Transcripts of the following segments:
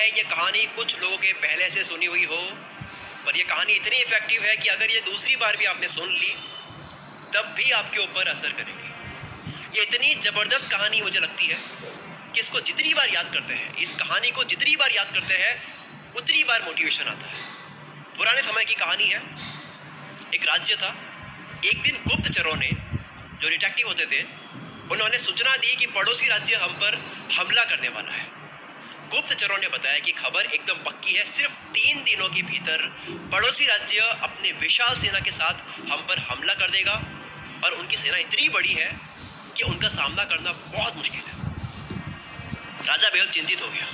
है ये कहानी कुछ लोगों के पहले से सुनी हुई हो, पर ये कहानी इतनी इफ़ेक्टिव है कि अगर ये दूसरी बार भी आपने सुन ली तब भी आपके ऊपर असर करेगी। ये इतनी ज़बरदस्त कहानी मुझे लगती है कि इसको जितनी बार याद करते हैं, इस कहानी को जितनी बार याद करते हैं उतनी बार मोटिवेशन आता है। पुराने समय की कहानी है। एक राज्य था। एक दिन गुप्तचरों ने, जो डिटेक्टिव होते थे, उन्होंने सूचना दी कि पड़ोसी राज्य हम पर हमला करने वाला है। गुप्तचरों ने बताया कि खबर एकदम पक्की है, सिर्फ 3 दिनों के भीतर पड़ोसी राज्य अपने विशाल सेना के साथ हम पर हमला कर देगा और उनकी सेना इतनी बड़ी है कि उनका सामना करना बहुत मुश्किल है। राजा बेहद चिंतित हो गया,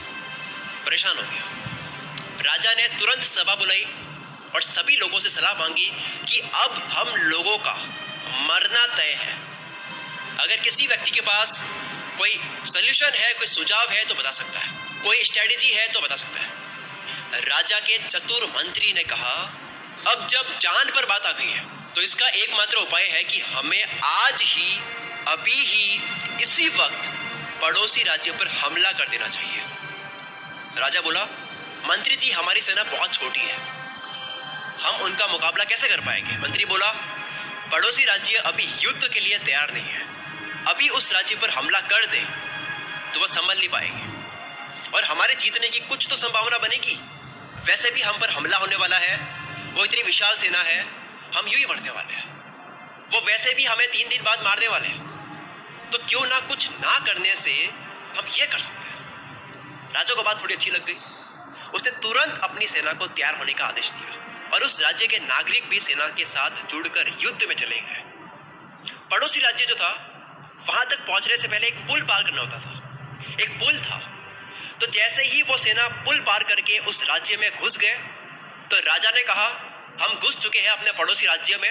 परेशान हो गया। राजा ने तुरंत सभा बुलाई और सभी लोगों से सलाह मांगी कि अब हम लोगों का मरना तय है। अगर किसी व्यक्ति के पास कोई सॉल्यूशन है, कोई सुझाव है तो बता सकता है, कोई स्ट्रेटजी है तो बता सकता है। राजा के चतुर मंत्री ने कहा, अब जब जान पर बात आ गई है तो इसका एकमात्र उपाय है कि हमें आज ही, अभी ही, इसी वक्त पड़ोसी राज्य पर हमला कर देना चाहिए। राजा बोला, मंत्री जी हमारी सेना बहुत छोटी है, हम उनका मुकाबला कैसे कर पाएंगे? मंत्री बोला, पड़ोसी राज्य अभी युद्ध के लिए तैयार नहीं है, अभी उस राज्य पर हमला कर दें तो वह संभल नहीं पाएंगे और हमारे जीतने की कुछ तो संभावना बनेगी। वैसे भी हम पर हमला होने वाला है, वो इतनी विशाल सेना है, हम यूं ही मरने वाले हैं। वो वैसे भी हमें 3 दिन बाद मारने वाले हैं, तो क्यों ना कुछ ना करने से हम ये कर सकते हैं। राजा को बात थोड़ी अच्छी लग गई। उसने तुरंत अपनी सेना को तैयार होने का आदेश दिया और उस राज्य के नागरिक भी सेना के साथ जुड़कर युद्ध में चले गए। पड़ोसी राज्य जो था, वहां तक पहुंचने से पहले एक पुल पार करना होता था। एक पुल था, तो जैसे ही वो सेना पुल पार करके उस राज्य में घुस गए तो राजा ने कहा, हम घुस चुके हैं अपने पड़ोसी राज्य में,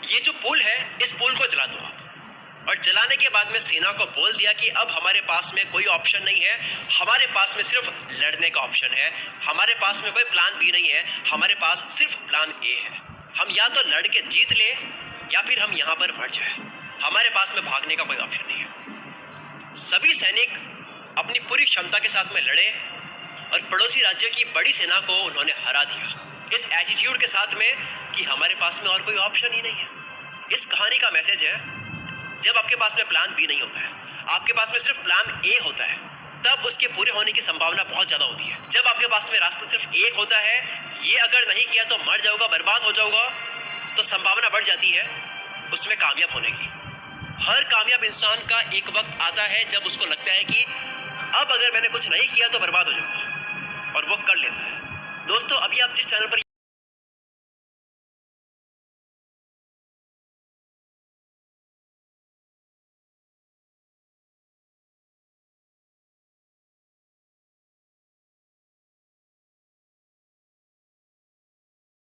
ये जो पुल है इस पुल को जला दो आप। और जलाने के बाद में सेना को बोल दिया कि अब हमारे पास में कोई ऑप्शन नहीं है, हमारे पास में सिर्फ लड़ने का ऑप्शन है, हमारे पास में कोई प्लान बी नहीं है, हमारे पास सिर्फ प्लान ए है। हम या तो लड़ के जीत ले या फिर हम यहाँ पर मर जाए, हमारे पास में भागने का कोई ऑप्शन नहीं है। सभी सैनिक अपनी पूरी क्षमता के साथ में लड़े और पड़ोसी राज्य की बड़ी सेना को उन्होंने हरा दिया, इस एटीट्यूड के साथ में कि हमारे पास में और कोई ऑप्शन ही नहीं है। इस कहानी का मैसेज है, जब आपके पास में प्लान बी नहीं होता है, आपके पास में सिर्फ प्लान ए होता है, तब उसके पूरे होने की संभावना बहुत ज़्यादा होती है। जब आपके पास में रास्ता सिर्फ एक होता है, ये अगर नहीं किया तो मर जाऊंगा, बर्बाद हो जाऊंगा, तो संभावना बढ़ जाती है उसमें कामयाब होने की। हर कामयाब इंसान का एक वक्त आता है जब उसको लगता है कि अब अगर मैंने कुछ नहीं किया तो बर्बाद हो जाऊंगा, और वो कर लेता है। दोस्तों, अभी आप जिस चैनल पर